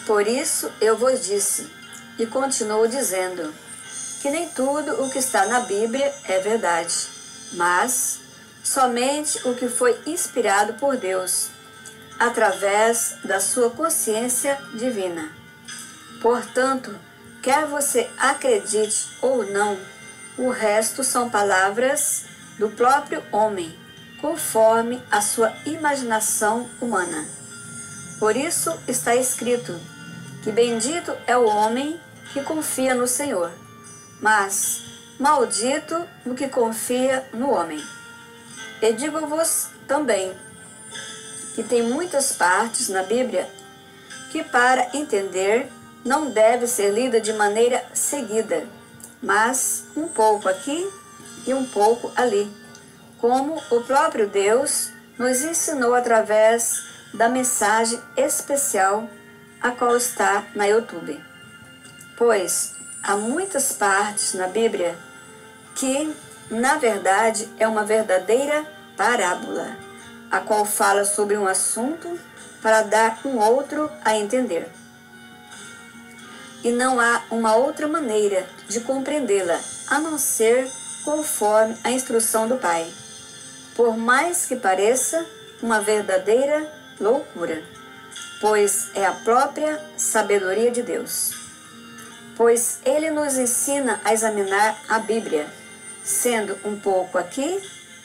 Por isso eu vos disse, e continuo dizendo, que nem tudo o que está na Bíblia é verdade, mas somente o que foi inspirado por Deus, através da sua consciência divina. Portanto, quer você acredite ou não, o resto são palavras do próprio homem, conforme a sua imaginação humana. Por isso está escrito que bendito é o homem que confia no Senhor, mas maldito o que confia no homem. E digo-vos também que tem muitas partes na Bíblia que, para entender, não deve ser lida de maneira seguida, mas um pouco aqui e um pouco ali, como o próprio Deus nos ensinou através da mensagem especial a qual está na YouTube. Pois há muitas partes na Bíblia que, na verdade, é uma verdadeira parábola, a qual fala sobre um assunto para dar um outro a entender. E não há uma outra maneira de compreendê-la, a não ser conforme a instrução do Pai, por mais que pareça uma verdadeira loucura, pois é a própria sabedoria de Deus. Pois Ele nos ensina a examinar a Bíblia, sendo um pouco aqui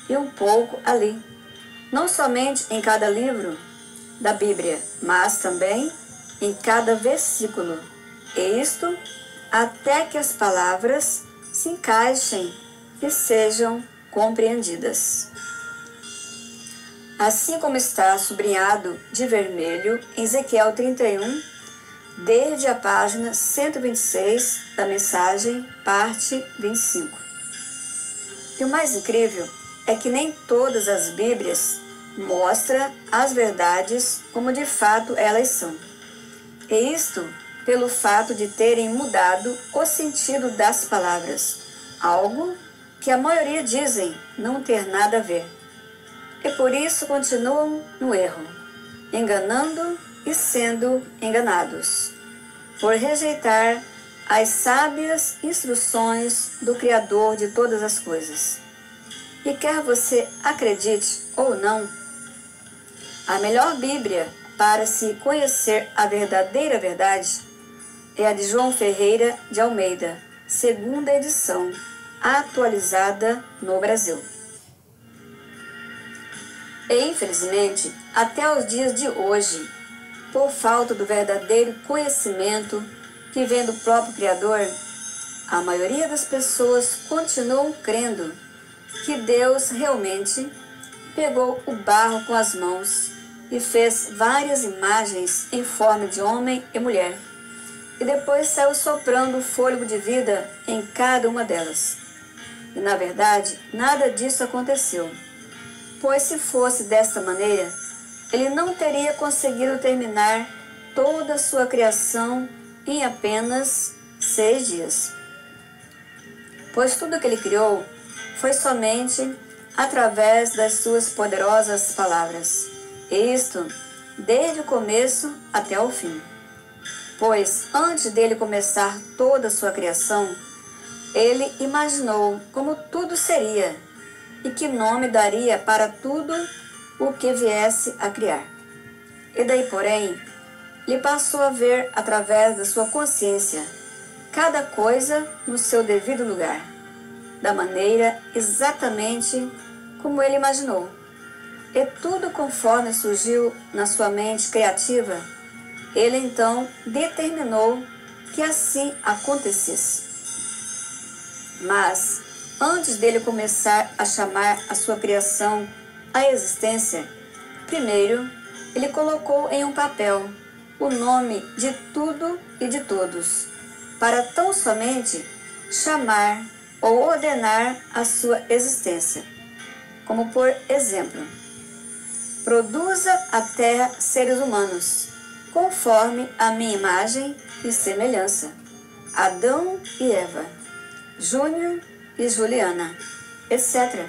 e um pouco ali, não somente em cada livro da Bíblia, mas também em cada versículo, e isto até que as palavras se encaixem e sejam compreendidas. Assim como está sublinhado de vermelho em Ezequiel 31, desde a página 126 da mensagem, parte 25. E o mais incrível é que nem todas as Bíblias mostram as verdades como de fato elas são. E isto pelo fato de terem mudado o sentido das palavras, algo que a maioria dizem não ter nada a ver. E por isso continuam no erro, enganando e sendo enganados, por rejeitar as sábias instruções do Criador de todas as coisas. E quer você acredite ou não, a melhor Bíblia para se conhecer a verdadeira verdade é a de João Ferreira de Almeida, segunda edição, atualizada no Brasil. E infelizmente, até os dias de hoje, por falta do verdadeiro conhecimento que vem do próprio Criador, a maioria das pessoas continuam crendo que Deus realmente pegou o barro com as mãos e fez várias imagens em forma de homem e mulher, e depois saiu soprando o fôlego de vida em cada uma delas. E na verdade, nada disso aconteceu, pois se fosse desta maneira, ele não teria conseguido terminar toda a sua criação em apenas 6 dias. Pois tudo que ele criou foi somente através das suas poderosas palavras, e isto desde o começo até o fim. Pois antes dele começar toda a sua criação, ele imaginou como tudo seria e que nome daria para tudo o que viesse a criar. E daí, porém, lhe passou a ver através da sua consciência cada coisa no seu devido lugar, da maneira exatamente como ele imaginou. E tudo conforme surgiu na sua mente criativa, ele então determinou que assim acontecesse. Mas, antes dele começar a chamar a sua criação à existência, primeiro ele colocou em um papel o nome de tudo e de todos, para tão somente chamar ou ordenar a sua existência. Como por exemplo, produza a terra seres humanos, conforme a minha imagem e semelhança, Adão e Eva, Júnior e Juliana, etc.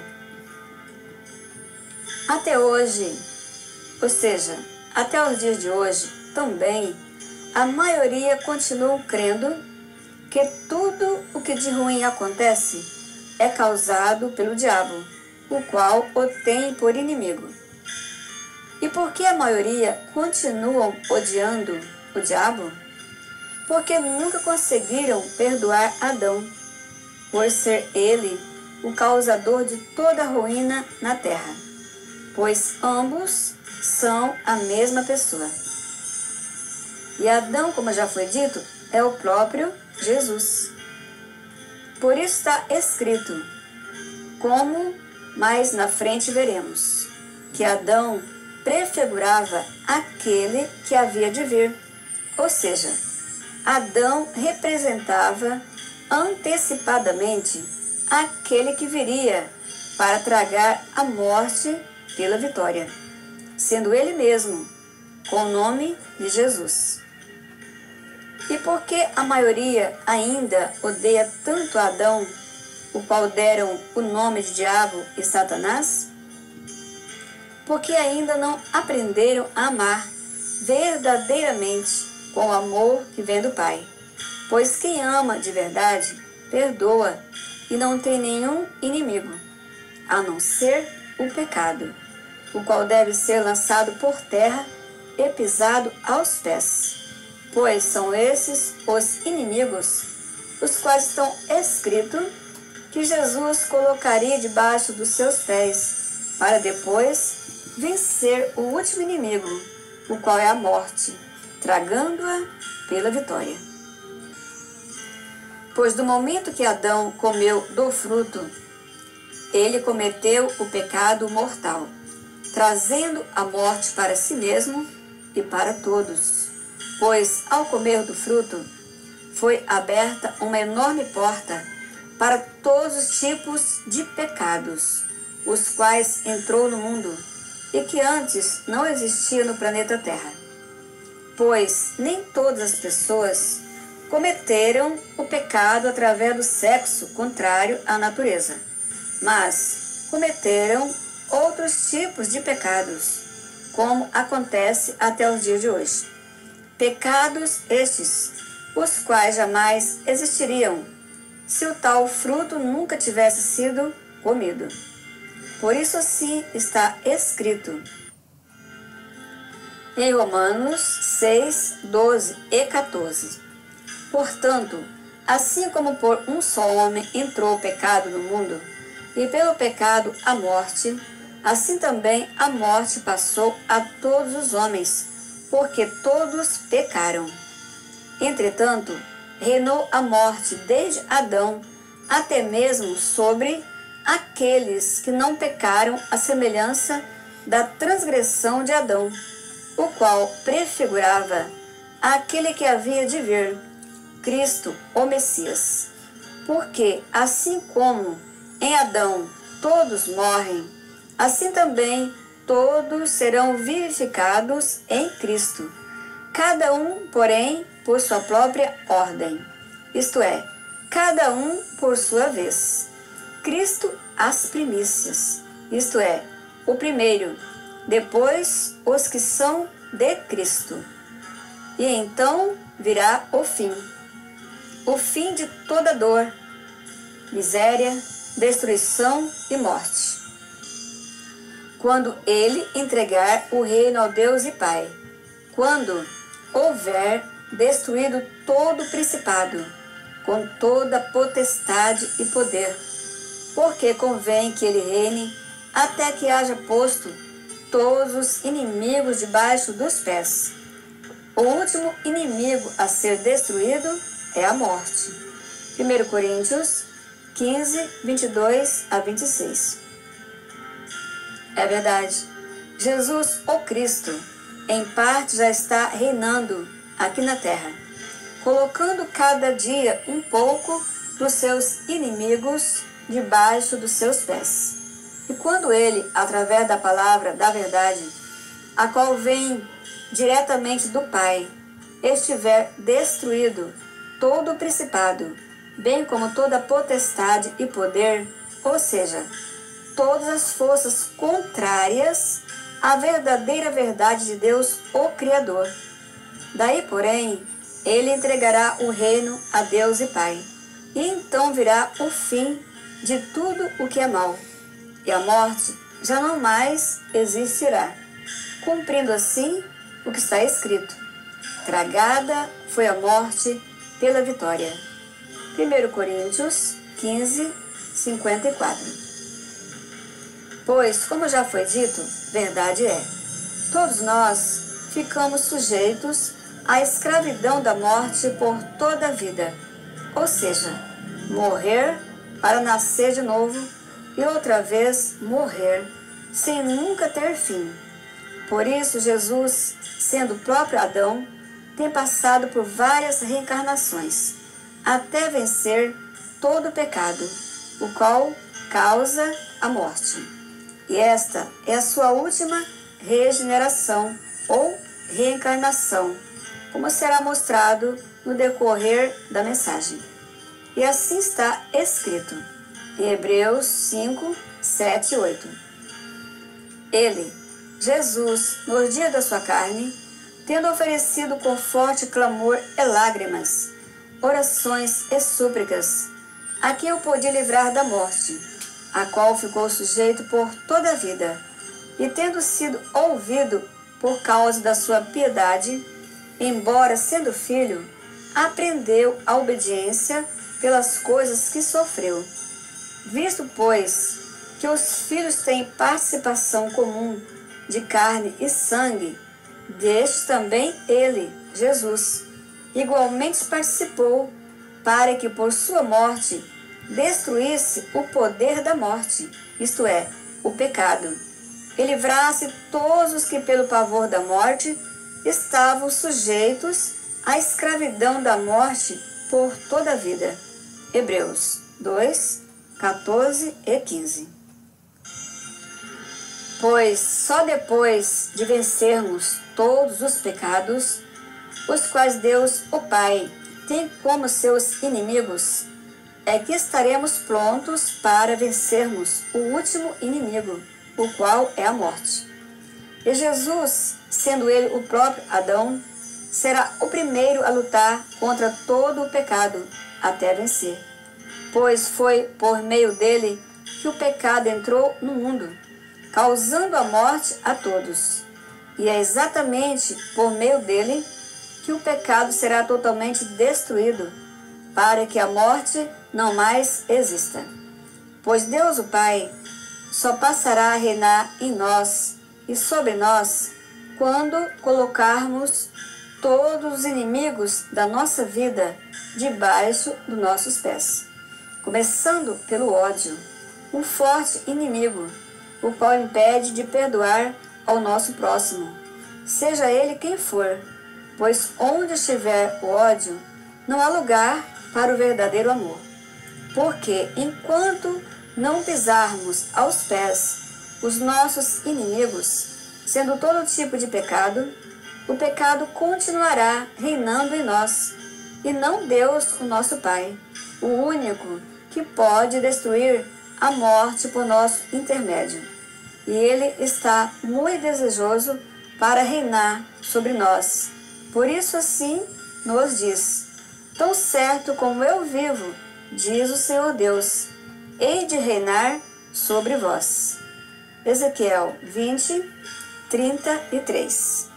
Até hoje, ou seja, até os dias de hoje, também, a maioria continuam crendo que tudo o que de ruim acontece é causado pelo diabo, o qual o tem por inimigo. E por que a maioria continuam odiando o diabo? Porque nunca conseguiram perdoar Adão, por ser ele o causador de toda a ruína na terra, pois ambos são a mesma pessoa. E Adão, como já foi dito, é o próprio Jesus. Por isso está escrito, como mais na frente veremos, que Adão prefigurava aquele que havia de vir, ou seja, Adão representava antecipadamente aquele que viria para tragar a morte pela vitória, sendo ele mesmo, com o nome de Jesus. E por que a maioria ainda odeia tanto Adão, o qual deram o nome de diabo e Satanás? Porque ainda não aprenderam a amar verdadeiramente com o amor que vem do Pai. Pois quem ama de verdade, perdoa e não tem nenhum inimigo, a não ser o pecado, o qual deve ser lançado por terra e pisado aos pés. Pois são esses os inimigos, os quais estão escrito que Jesus colocaria debaixo dos seus pés, para depois vencer o último inimigo, o qual é a morte, tragando-a pela vitória. Pois do momento que Adão comeu do fruto, ele cometeu o pecado mortal, trazendo a morte para si mesmo e para todos. Pois, ao comer do fruto, foi aberta uma enorme porta para todos os tipos de pecados, os quais entrou no mundo e que antes não existia no planeta Terra. Pois nem todas as pessoas cometeram o pecado através do sexo contrário à natureza, mas cometeram outros tipos de pecados, como acontece até os dias de hoje. Pecados estes, os quais jamais existiriam se o tal fruto nunca tivesse sido comido. Por isso assim está escrito em Romanos 6, 12 e 14. Portanto, assim como por um só homem entrou o pecado no mundo, e pelo pecado a morte, assim também a morte passou a todos os homens, porque todos pecaram. Entretanto, reinou a morte desde Adão até mesmo sobre aqueles que não pecaram, à semelhança da transgressão de Adão, o qual prefigurava aquele que havia de vir, Cristo, o Messias. Porque, assim como em Adão todos morrem, assim também todos serão vivificados em Cristo, cada um, porém, por sua própria ordem, isto é, cada um por sua vez. Cristo as primícias, isto é, o primeiro, depois os que são de Cristo. E então virá o fim de toda dor, miséria, destruição e morte, quando ele entregar o reino ao Deus e Pai, quando houver destruído todo o principado, com toda potestade e poder, porque convém que ele reine até que haja posto todos os inimigos debaixo dos pés. O último inimigo a ser destruído é a morte. 1 Coríntios 15, 22 a 26. É verdade, Jesus, o Cristo, em parte já está reinando aqui na terra, colocando cada dia um pouco dos seus inimigos debaixo dos seus pés. E quando ele, através da palavra da verdade, a qual vem diretamente do Pai, estiver destruído todo o principado, bem como toda potestade e poder, ou seja, todas as forças contrárias à verdadeira verdade de Deus, o Criador. Daí, porém, ele entregará o reino a Deus e Pai. E então virá o fim de tudo o que é mal, e a morte já não mais existirá, cumprindo assim o que está escrito: tragada foi a morte pela vitória. 1 Coríntios 15, 54. Pois, como já foi dito, verdade é, todos nós ficamos sujeitos à escravidão da morte por toda a vida, ou seja, morrer para nascer de novo e outra vez morrer, sem nunca ter fim. Por isso, Jesus, sendo o próprio Adão, tem passado por várias reencarnações, até vencer todo o pecado, o qual causa a morte. E esta é a sua última regeneração ou reencarnação, como será mostrado no decorrer da mensagem. E assim está escrito em Hebreus 5, 7 e 8. Ele, Jesus, no dia da sua carne, tendo oferecido com forte clamor e lágrimas, orações e súplicas, a quem o podia livrar da morte, a qual ficou sujeito por toda a vida, e tendo sido ouvido por causa da sua piedade, embora sendo filho, aprendeu a obediência pelas coisas que sofreu. Visto, pois, que os filhos têm participação comum de carne e sangue, deste também ele, Jesus, igualmente participou, para que por sua morte destruísse o poder da morte, isto é, o pecado, e livrasse todos os que pelo pavor da morte estavam sujeitos à escravidão da morte por toda a vida. Hebreus 2, 14 e 15. Pois só depois de vencermos todos os pecados, os quais Deus, o Pai, tem como seus inimigos, é que estaremos prontos para vencermos o último inimigo, o qual é a morte. E Jesus, sendo ele o próprio Adão, será o primeiro a lutar contra todo o pecado, até vencer. Pois foi por meio dele que o pecado entrou no mundo, causando a morte a todos. E é exatamente por meio dele que o pecado será totalmente destruído, para que a morte não mais exista. Pois Deus, o Pai, só passará a reinar em nós e sobre nós quando colocarmos todos os inimigos da nossa vida debaixo dos nossos pés. Começando pelo ódio, um forte inimigo, o qual impede de perdoar ao nosso próximo, seja ele quem for, pois onde estiver o ódio, não há lugar para o verdadeiro amor. Porque enquanto não pisarmos aos pés os nossos inimigos, sendo todo tipo de pecado, o pecado continuará reinando em nós, e não Deus, o nosso Pai, o único que pode destruir a morte por nosso intermédio. E Ele está muito desejoso para reinar sobre nós. Por isso assim nos diz: tão certo como eu vivo, diz o Senhor Deus, hei de reinar sobre vós. Ezequiel 20, 33.